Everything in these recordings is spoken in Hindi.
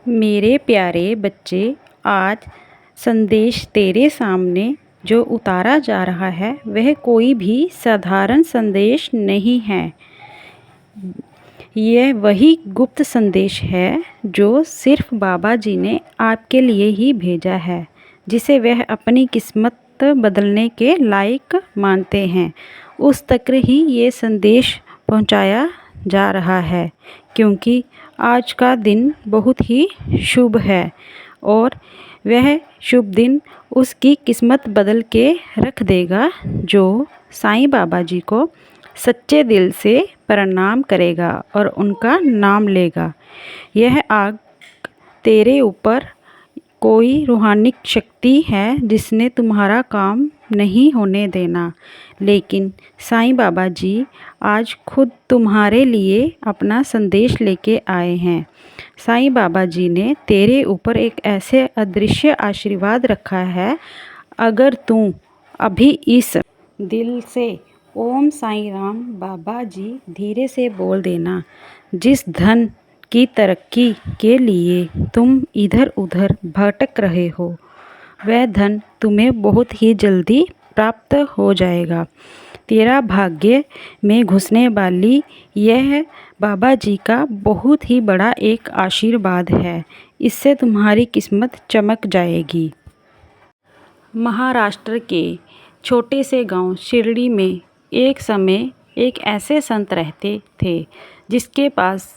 मेरे प्यारे बच्चे, आज संदेश तेरे सामने जो उतारा जा रहा है वह कोई भी साधारण संदेश नहीं है। यह वही गुप्त संदेश है जो सिर्फ बाबा जी ने आपके लिए ही भेजा है, जिसे वह अपनी किस्मत बदलने के लायक मानते हैं। उस तक ही ये संदेश पहुंचाया जा रहा है, क्योंकि आज का दिन बहुत ही शुभ है और वह शुभ दिन उसकी किस्मत बदल के रख देगा जो साईं बाबा जी को सच्चे दिल से प्रणाम करेगा और उनका नाम लेगा। यह आग तेरे ऊपर कोई रूहानी शक्ति है जिसने तुम्हारा काम नहीं होने देना, लेकिन साईं बाबा जी आज खुद तुम्हारे लिए अपना संदेश लेके आए हैं। साईं बाबा जी ने तेरे ऊपर एक ऐसे अदृश्य आशीर्वाद रखा है। अगर तू अभी इस दिल से ओम साईं राम बाबा जी धीरे से बोल देना, जिस धन की तरक्की के लिए तुम इधर उधर भटक रहे हो वह धन तुम्हें बहुत ही जल्दी प्राप्त हो जाएगा। तेरा भाग्य में घुसने वाली यह बाबा जी का बहुत ही बड़ा एक आशीर्वाद है। इससे तुम्हारी किस्मत चमक जाएगी। महाराष्ट्र के छोटे से गांव शिरडी में एक समय एक ऐसे संत रहते थे जिसके पास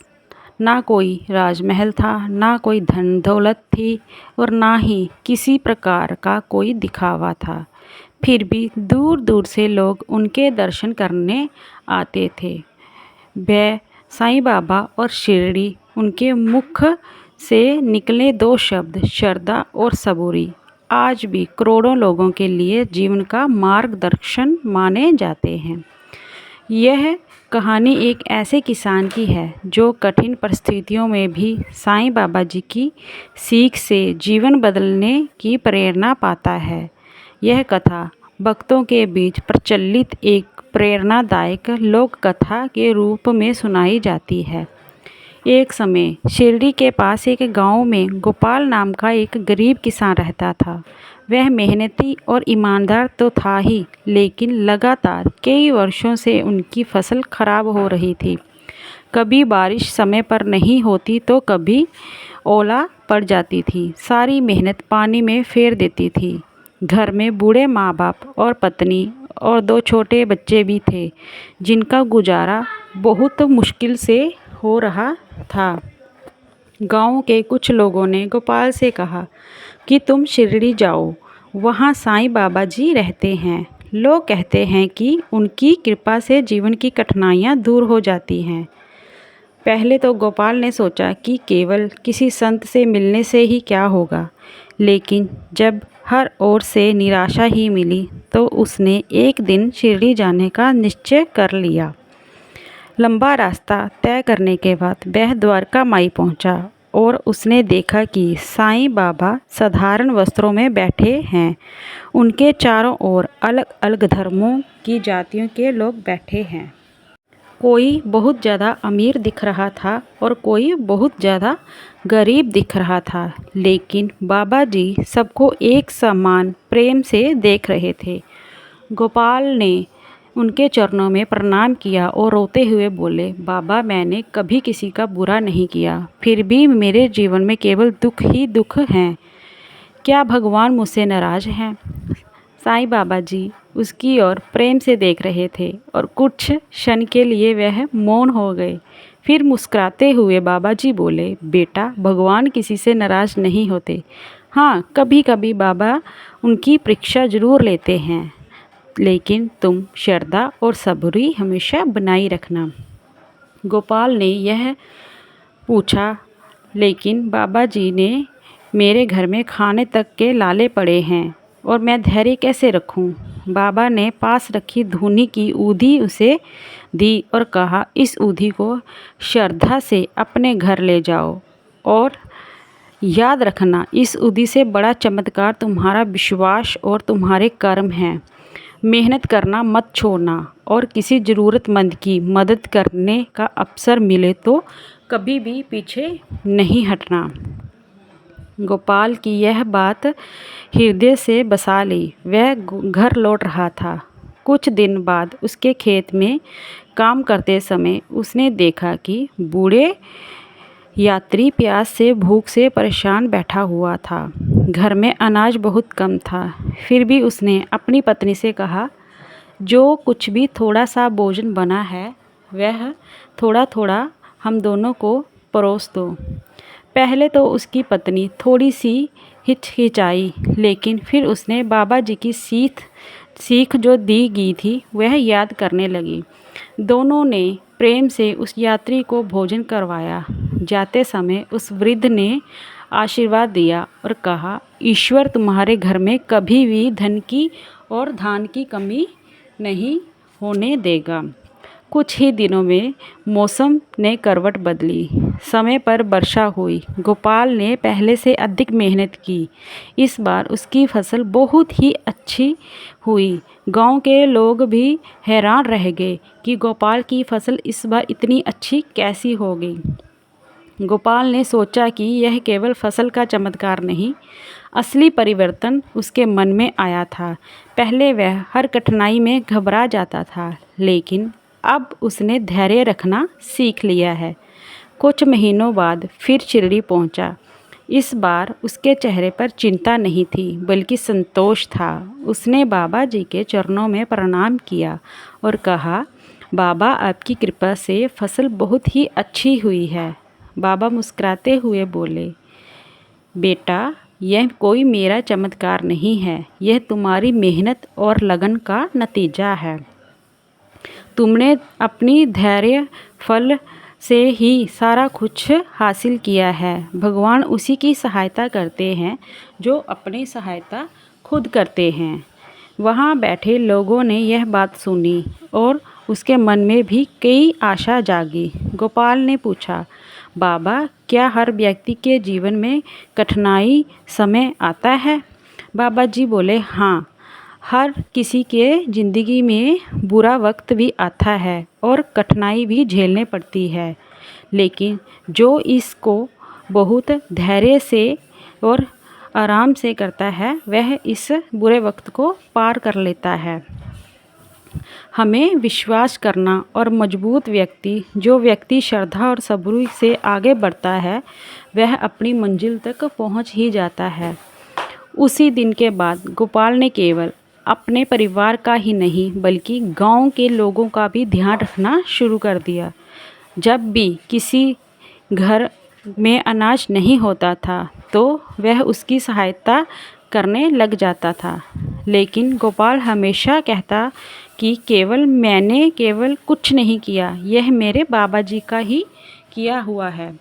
ना कोई राजमहल था, ना कोई धन दौलत थी और ना ही किसी प्रकार का कोई दिखावा था। फिर भी दूर दूर से लोग उनके दर्शन करने आते थे। वह साईं बाबा और शिरडी, उनके मुख से निकले दो शब्द श्रद्धा और सबूरी आज भी करोड़ों लोगों के लिए जीवन का मार्गदर्शन माने जाते हैं। यह कहानी एक ऐसे किसान की है जो कठिन परिस्थितियों में भी साईं बाबा जी की सीख से जीवन बदलने की प्रेरणा पाता है। यह कथा भक्तों के बीच प्रचलित एक प्रेरणादायक लोक कथा के रूप में सुनाई जाती है। एक समय शिरडी के पास एक गांव में गोपाल नाम का एक गरीब किसान रहता था। वह मेहनती और ईमानदार तो था ही, लेकिन लगातार कई वर्षों से उनकी फसल खराब हो रही थी। कभी बारिश समय पर नहीं होती तो कभी ओला पड़ जाती थी। सारी मेहनत पानी में फेर देती थी। घर में बूढ़े माँ बाप और पत्नी और दो छोटे बच्चे भी थे, जिनका गुजारा बहुत मुश्किल से हो रहा था। गांव के कुछ लोगों ने गोपाल से कहा कि तुम शिरडी जाओ, वहाँ साईं बाबा जी रहते हैं। लोग कहते हैं कि उनकी कृपा से जीवन की कठिनाइयाँ दूर हो जाती हैं। पहले तो गोपाल ने सोचा कि केवल किसी संत से मिलने से ही क्या होगा, लेकिन जब हर ओर से निराशा ही मिली तो उसने एक दिन शिरडी जाने का निश्चय कर लिया। लंबा रास्ता तय करने के बाद वह द्वारका माई पहुंचा और उसने देखा कि साईं बाबा साधारण वस्त्रों में बैठे हैं। उनके चारों ओर अलग अलग धर्मों की जातियों के लोग बैठे हैं। कोई बहुत ज़्यादा अमीर दिख रहा था और कोई बहुत ज़्यादा गरीब दिख रहा था, लेकिन बाबा जी सबको एक समान प्रेम से देख रहे थे। गोपाल ने उनके चरणों में प्रणाम किया और रोते हुए बोले, बाबा मैंने कभी किसी का बुरा नहीं किया, फिर भी मेरे जीवन में केवल दुख ही दुख हैं। क्या भगवान मुझसे नाराज़ हैं? साईं बाबा जी उसकी ओर प्रेम से देख रहे थे और कुछ क्षण के लिए वह मौन हो गए। फिर मुस्कुराते हुए बाबा जी बोले, बेटा भगवान किसी से नाराज़ नहीं होते। हाँ, कभी कभी बाबा उनकी परीक्षा जरूर लेते हैं, लेकिन तुम श्रद्धा और सबूरी हमेशा बनाई रखना। गोपाल ने यह पूछा, लेकिन बाबा जी ने मेरे घर में खाने तक के लाले पड़े हैं और मैं धैर्य कैसे रखूं? बाबा ने पास रखी धूनी की ऊधी उसे दी और कहा, इस ऊधी को श्रद्धा से अपने घर ले जाओ और याद रखना, इस ऊधी से बड़ा चमत्कार तुम्हारा विश्वास और तुम्हारे कर्म हैं। मेहनत करना मत छोड़ना और किसी ज़रूरतमंद की मदद करने का अवसर मिले तो कभी भी पीछे नहीं हटना। गोपाल की यह बात हृदय से बसा ली। वह घर लौट रहा था। कुछ दिन बाद उसके खेत में काम करते समय उसने देखा कि बूढ़े यात्री प्यास से भूख से परेशान बैठा हुआ था। घर में अनाज बहुत कम था। फिर भी उसने अपनी पत्नी से कहा, जो कुछ भी थोड़ा सा भोजन बना है वह थोड़ा थोड़ा हम दोनों को परोस दो। पहले तो उसकी पत्नी थोड़ी सी हिचकिचाई, लेकिन फिर उसने बाबा जी की सीख जो दी गई थी वह याद करने लगी। दोनों ने प्रेम से उस यात्री को भोजन करवाया। जाते समय उस वृद्ध ने आशीर्वाद दिया और कहा, ईश्वर तुम्हारे घर में कभी भी धन की और धान की कमी नहीं होने देगा। कुछ ही दिनों में मौसम ने करवट बदली। समय पर वर्षा हुई। गोपाल ने पहले से अधिक मेहनत की। इस बार उसकी फसल बहुत ही अच्छी हुई। गांव के लोग भी हैरान रह गए कि गोपाल की फसल इस बार इतनी अच्छी कैसी हो गई। गोपाल ने सोचा कि यह केवल फसल का चमत्कार नहीं, असली परिवर्तन उसके मन में आया था। पहले वह हर कठिनाई में घबरा जाता था, लेकिन अब उसने धैर्य रखना सीख लिया है। कुछ महीनों बाद फिर शिरडी पहुंचा। इस बार उसके चेहरे पर चिंता नहीं थी, बल्कि संतोष था। उसने बाबा जी के चरणों में प्रणाम किया और कहा, बाबा आपकी कृपा से फसल बहुत ही अच्छी हुई है। बाबा मुस्कुराते हुए बोले, बेटा, यह कोई मेरा चमत्कार नहीं है, यह तुम्हारी मेहनत और लगन का नतीजा है। तुमने अपनी धैर्य फल से ही सारा कुछ हासिल किया है। भगवान उसी की सहायता करते हैं जो अपनी सहायता खुद करते हैं। वहाँ बैठे लोगों ने यह बात सुनी और उसके मन में भी कई आशा जागी। गोपाल ने पूछा, बाबा, क्या हर व्यक्ति के जीवन में कठिनाई समय आता है? बाबा जी बोले, हाँ, हर किसी के ज़िंदगी में बुरा वक्त भी आता है और कठिनाई भी झेलने पड़ती है, लेकिन जो इसको बहुत धैर्य से और आराम से करता है वह इस बुरे वक्त को पार कर लेता है। हमें विश्वास करना और मजबूत जो व्यक्ति श्रद्धा और सब्र से आगे बढ़ता है वह अपनी मंजिल तक पहुंच ही जाता है। उसी दिन के बाद गोपाल ने केवल अपने परिवार का ही नहीं बल्कि गांव के लोगों का भी ध्यान रखना शुरू कर दिया। जब भी किसी घर में अनाज नहीं होता था तो वह उसकी सहायता करने लग जाता था, लेकिन गोपाल हमेशा कहता कि मैंने कुछ नहीं किया, यह मेरे बाबा जी का ही किया हुआ है।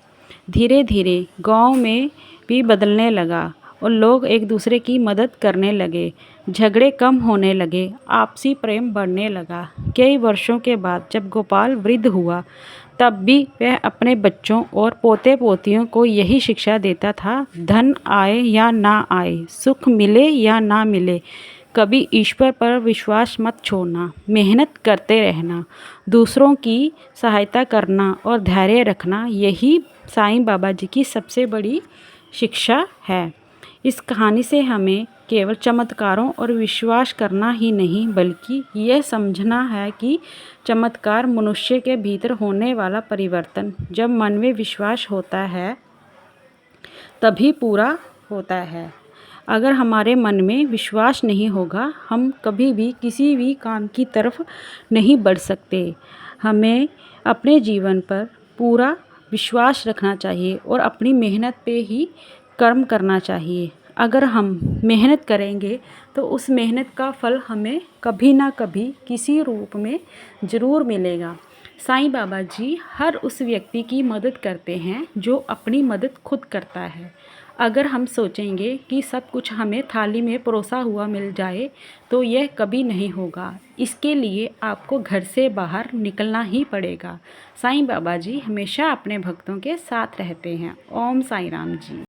धीरे धीरे गांव में भी बदलने लगा और लोग एक दूसरे की मदद करने लगे। झगड़े कम होने लगे, आपसी प्रेम बढ़ने लगा। कई वर्षों के बाद जब गोपाल वृद्ध हुआ तब भी वह अपने बच्चों और पोते पोतियों को यही शिक्षा देता था, धन आए या ना आए, सुख मिले या ना मिले, कभी ईश्वर पर विश्वास मत छोड़ना, मेहनत करते रहना, दूसरों की सहायता करना और धैर्य रखना, यही साईं बाबा जी की सबसे बड़ी शिक्षा है। इस कहानी से हमें केवल चमत्कारों और विश्वास करना ही नहीं बल्कि यह समझना है कि चमत्कार मनुष्य के भीतर होने वाला परिवर्तन जब मन में विश्वास होता है तभी पूरा होता है। अगर हमारे मन में विश्वास नहीं होगा हम कभी भी किसी भी काम की तरफ नहीं बढ़ सकते। हमें अपने जीवन पर पूरा विश्वास रखना चाहिए और अपनी मेहनत पे ही कर्म करना चाहिए। अगर हम मेहनत करेंगे तो उस मेहनत का फल हमें कभी ना कभी किसी रूप में ज़रूर मिलेगा। साईं बाबा जी हर उस व्यक्ति की मदद करते हैं जो अपनी मदद खुद करता है। अगर हम सोचेंगे कि सब कुछ हमें थाली में परोसा हुआ मिल जाए तो यह कभी नहीं होगा। इसके लिए आपको घर से बाहर निकलना ही पड़ेगा। साईं बाबा जी हमेशा अपने भक्तों के साथ रहते हैं। ओम साईं राम जी।